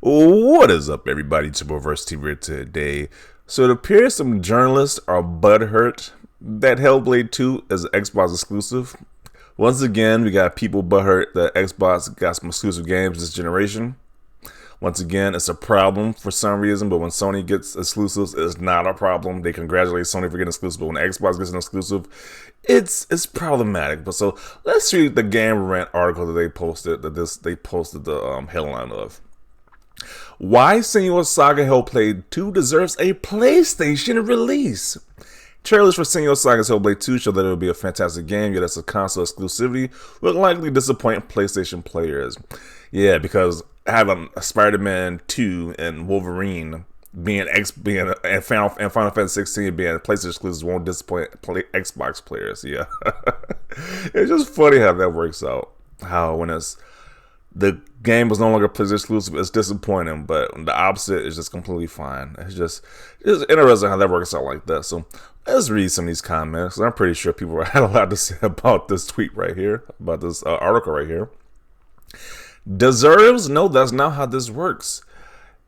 What is up, everybody? It's your Reverse TV here today. So it appears some journalists are butthurt that Hellblade 2 is an Xbox exclusive. Once again, we got people butthurt that Xbox got some exclusive games this generation. Once again, it's a problem for some reason, but when Sony gets exclusives, it's not a problem. They congratulate Sony for getting exclusive, but when Xbox gets an exclusive, it's problematic. But so let's read the Game Rant article that they posted. They posted the headline of. Why Senua Saga Hellblade 2 deserves a PlayStation release. Trailers for Senua Saga's Hellblade 2 show that it will be a fantastic game, yet it's a console exclusivity will likely disappoint PlayStation players. Yeah, because having Spider-Man 2 and Wolverine being and Final Fantasy 16 being PlayStation exclusives won't disappoint Xbox players. Yeah, it's just funny how that works out. How when the game was no longer PlayStation exclusive, it's disappointing, but the opposite is just completely fine. It's interesting how that works out like that. So let's read some of these comments. I'm pretty sure people had a lot to say about this tweet right here, about this article right here. Deserves? No, that's not how this works.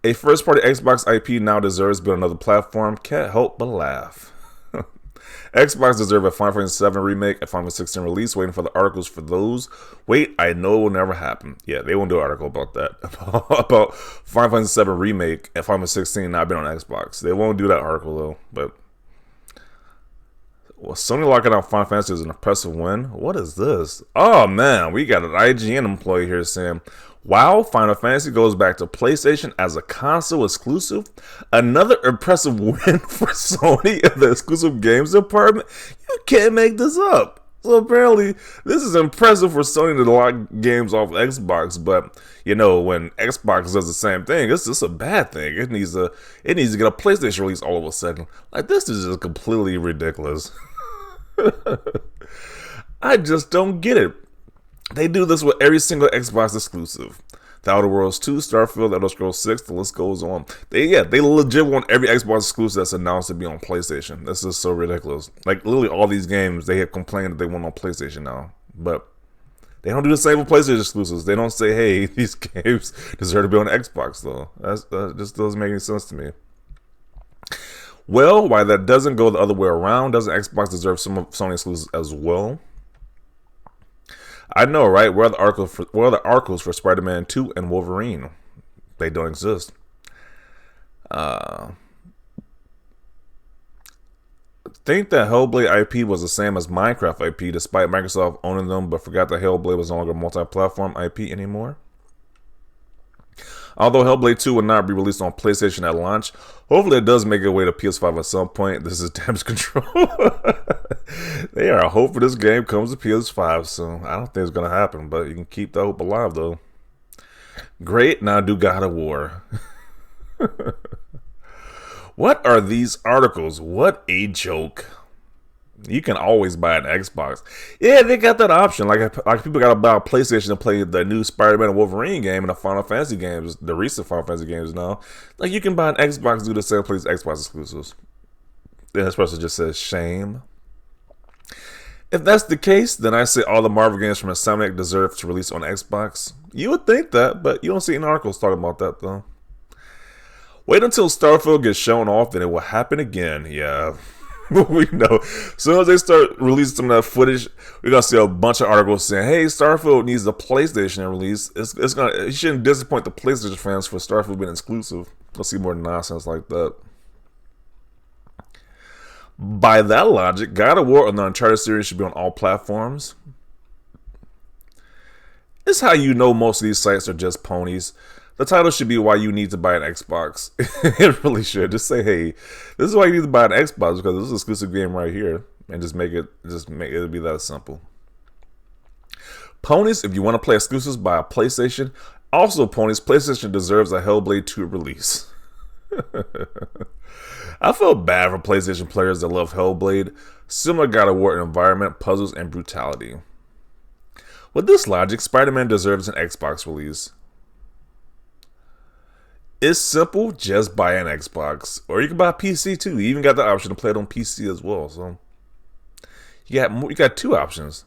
A first-party Xbox IP now deserves to be on another platform. Can't help but laugh. Xbox deserves a Final Fantasy 7 remake, a Final Fantasy 16 release, waiting for the articles for those. Wait, I know it will never happen. Yeah, they won't do an article about that. about Final Fantasy 7 remake and Final Fantasy 16 not being on Xbox. They won't do that article, though. But well, Sony locking out Final Fantasy is an impressive win. What is this? Oh, man, we got an IGN employee here saying, wow, Final Fantasy goes back to PlayStation as a console exclusive. Another impressive win for Sony in the exclusive games department. You can't make this up. So apparently, this is impressive for Sony to lock games off Xbox, but you know when Xbox does the same thing, it's just a bad thing. It needs to get a PlayStation release all of a sudden. Like this is just completely ridiculous. I just don't get it. They do this with every single Xbox exclusive. The Outer Worlds 2, Starfield, Elder Scrolls 6, the list goes on. They legit want every Xbox exclusive that's announced to be on PlayStation. This is so ridiculous. Like, literally all these games, they have complained that they want on PlayStation now. But they don't do the same with PlayStation exclusives. They don't say, hey, these games deserve to be on Xbox, though. That just doesn't make any sense to me. Well, why that doesn't go the other way around, doesn't Xbox deserve some of Sony exclusives as well? I know, right? Where are the articles for Spider-Man 2 and Wolverine? They don't exist. Think that Hellblade IP was the same as Minecraft IP, despite Microsoft owning them, but forgot that Hellblade was no longer multi-platform IP anymore. Although Hellblade 2 will not be released on PlayStation at launch, hopefully it does make its way to PS5 at some point. This is Damage Control. They are hoping this game comes to PS5 soon. I don't think it's going to happen, but you can keep the hope alive, though. Great, now do God of War. What are these articles? What a joke. You can always buy an Xbox. Yeah, they got that option. Like people got to buy a PlayStation to play the new Spider-Man and Wolverine game and the Final Fantasy games, the recent Final Fantasy games now. Like you can buy an Xbox to do the same place Xbox exclusives. And this person just says shame. If that's the case, then I say all the Marvel games from Insomniac deserve to release on Xbox. You would think that, but you don't see any articles talking about that though. Wait until Starfield gets shown off, then it will happen again. Yeah. We know. As soon as they start releasing some of that footage, we're gonna see a bunch of articles saying, "Hey, Starfield needs a PlayStation release." It shouldn't disappoint the PlayStation fans for Starfield being exclusive. We'll see more nonsense like that. By that logic, God of War and the Uncharted series should be on all platforms. It's how you know most of these sites are just ponies. The title should be why you need to buy an Xbox. It really should. Just say, hey, this is why you need to buy an Xbox because this is an exclusive game right here. And just make it be that simple. Ponies, if you want to play exclusives, buy a PlayStation. Also, ponies, PlayStation deserves a Hellblade 2 release. I feel bad for PlayStation players that love Hellblade. Similar God of War environment, puzzles, and brutality. With this logic, Spider-Man deserves an Xbox release. It's simple, just buy an Xbox. Or you can buy a PC too. You even got the option to play it on PC as well. So you got two options.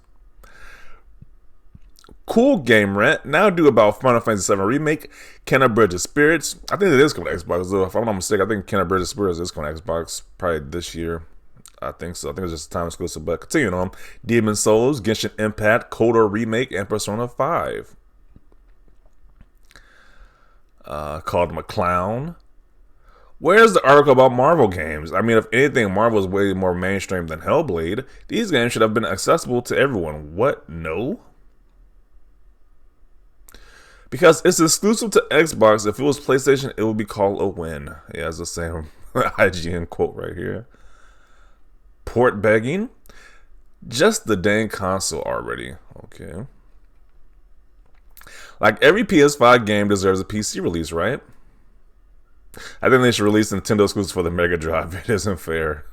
Cool game rant. Now do about Final Fantasy VII Remake, Kenna Bridge of Spirits. I think it is coming to Xbox, though. If I'm not mistaken, I think Kenna Bridge of Spirits is coming to Xbox probably this year. I think so. I think it's just a time exclusive. But continuing on, Demon Souls, Genshin Impact, KOTOR Remake, and Persona 5. Called McClown. Where's the article about Marvel games? I mean, if anything, Marvel is way more mainstream than Hellblade. These games should have been accessible to everyone. What? No? Because it's exclusive to Xbox. If it was PlayStation, it would be called a win. Yeah, it's the same IGN quote right here. Port begging? Just the dang console already. Okay. Like every PS5 game deserves a PC release, right? I think they should release Nintendo exclusives for the Mega Drive. It isn't fair.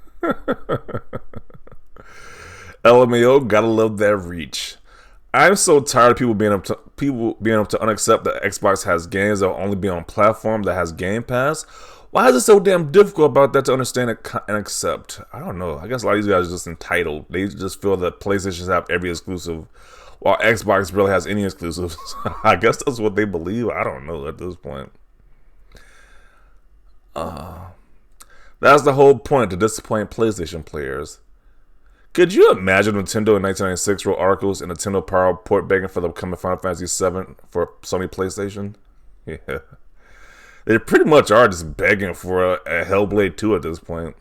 LMAO, gotta love that reach. I'm so tired of people being able to unaccept that Xbox has games that will only be on a platform that has Game Pass. Why is it so damn difficult about that to understand and accept? I don't know. I guess a lot of these guys are just entitled. They just feel that PlayStation have every exclusive, while Xbox really has any exclusives. I guess that's what they believe. I don't know at this point. That's the whole point, to disappoint PlayStation players. Could you imagine Nintendo in 1996 wrote articles in Nintendo Power port begging for the upcoming Final Fantasy VII for Sony PlayStation? Yeah. They pretty much are just begging for a Hellblade 2 at this point.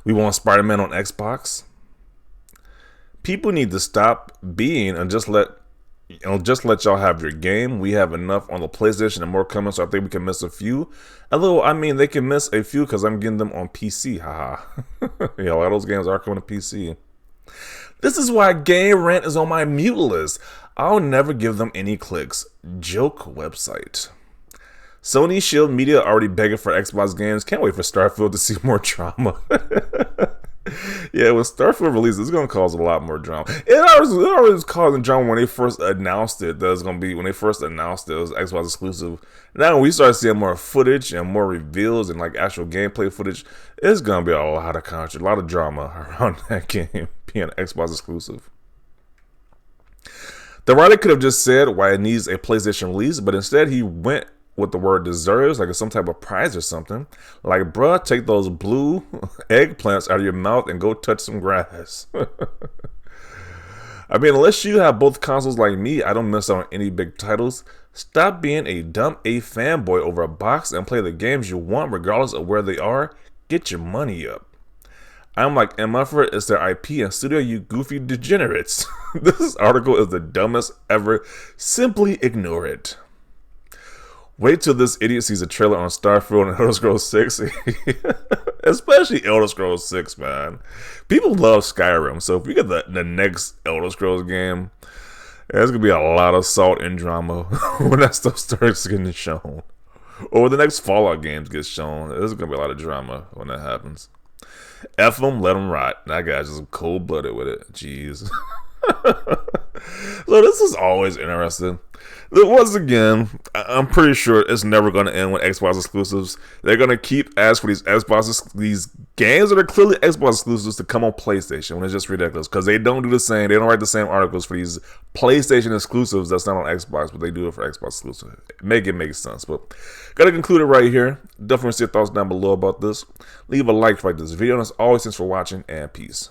We want Spider-Man on Xbox. People need to stop being and just let y'all have your game. We have enough on the PlayStation and more coming, so I think we can miss a few. Although, I mean, they can miss a few because I'm getting them on PC. Haha. Yeah, a lot of those games are coming to PC. This is why Game Rant is on my mute list. I'll never give them any clicks. Joke website. Sony Shield Media already begging for Xbox games. Can't wait for Starfield to see more drama. Yeah, when Starfield releases, it's going to cause a lot more drama. It always was causing drama when they first announced it. That was going to be, when they first announced it was Xbox exclusive. Now when we start seeing more footage and more reveals and like actual gameplay footage, it's going to be a lot of controversy, a lot of drama around that game being Xbox exclusive. The writer could have just said why it needs a PlayStation release, but instead he went with the word deserves, like it's some type of prize or something. Like, bruh, take those blue eggplants out of your mouth and go touch some grass. I mean, unless you have both consoles like me, I don't miss out on any big titles. Stop being a dumb A fanboy over a box and play the games you want regardless of where they are. Get your money up. I'm like, MFR, it's their IP and studio, you goofy degenerates. This article is the dumbest ever. Simply ignore it. Wait till this idiot sees a trailer on Starfield and Elder Scrolls 6. Especially Elder Scrolls 6, man. People love Skyrim, so if we get the next Elder Scrolls game, there's going to be a lot of salt and drama when that stuff starts getting shown. Or when the next Fallout games get shown, there's going to be a lot of drama when that happens. F them, let them rot. That guy's just cold-blooded with it. Jeez. So this is always interesting. Once again, I'm pretty sure it's never going to end with Xbox exclusives. They're going to keep asking for these games that are clearly Xbox exclusives to come on PlayStation, when it's just ridiculous. Because they don't do the same. They don't write the same articles for these PlayStation exclusives that's not on Xbox, but they do it for Xbox exclusive. Make it make sense. But got to conclude it right here. Definitely see your thoughts down below about this. Leave a like if you like this video. And as always, thanks for watching, and peace.